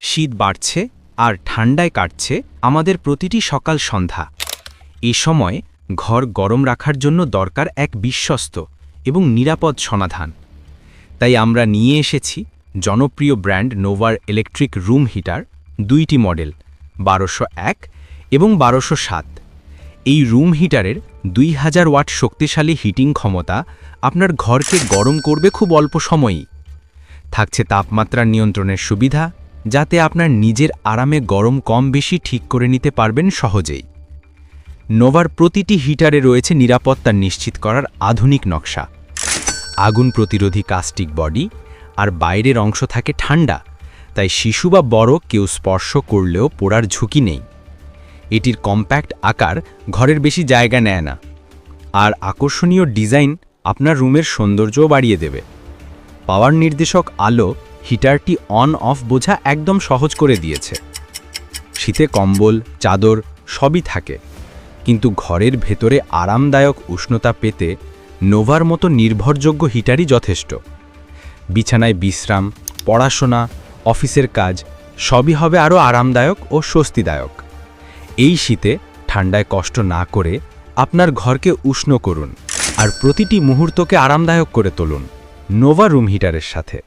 শীত বাড়ছে আর ঠান্ডায় কাটছে আমাদের প্রতিটি সকাল সন্ধ্যা। এ সময় ঘর গরম রাখার জন্য দরকার এক বিশ্বস্ত এবং নিরাপদ সমাধান। তাই আমরা নিয়ে এসেছি জনপ্রিয় ব্র্যান্ড নোভার ইলেকট্রিক রুম হিটার, দুইটি মডেল 1201 এবং 1207। এই রুম হিটারের 2000 ওয়াট শক্তিশালী হিটিং ক্ষমতা আপনার ঘরকে গরম করবে খুব অল্প সময়েই। থাকছে তাপমাত্রা নিয়ন্ত্রণের সুবিধা, যাতে আপনার নিজের আরামে গরম কম বেশি ঠিক করে নিতে পারবেন সহজেই। নোভার প্রতিটি হিটারে রয়েছে নিরাপত্তা নিশ্চিত করার আধুনিক নকশা। আগুন প্রতিরোধী কাস্টিক বডি আর বাইরের অংশ থাকে ঠান্ডা, তাই শিশু বা বড় কেউ স্পর্শ করলেও পোড়ার ঝুঁকি নেই। এটির কম্প্যাক্ট আকার ঘরের বেশি জায়গা নেয় না, আর আকর্ষণীয় ডিজাইন আপনার রুমের সৌন্দর্যও বাড়িয়ে দেবে। পাওয়ার নির্দেশক আলো হিটারটি অন অফ বোঝা একদম সহজ করে দিয়েছে। শীতে কম্বল, চাদর সবই থাকে, কিন্তু ঘরের ভেতরে আরামদায়ক উষ্ণতা পেতে নোভার মতো নির্ভরযোগ্য হিটারই যথেষ্ট। বিছানায় বিশ্রাম, পড়াশোনা, অফিসের কাজ সবই হবে আরও আরামদায়ক ও স্বস্তিদায়ক। এই শীতে ঠান্ডায় কষ্ট না করে আপনার ঘরকে উষ্ণ করুন আর প্রতিটি মুহূর্তকে আরামদায়ক করে তুলুন নোভা রুম হিটারের সাথে।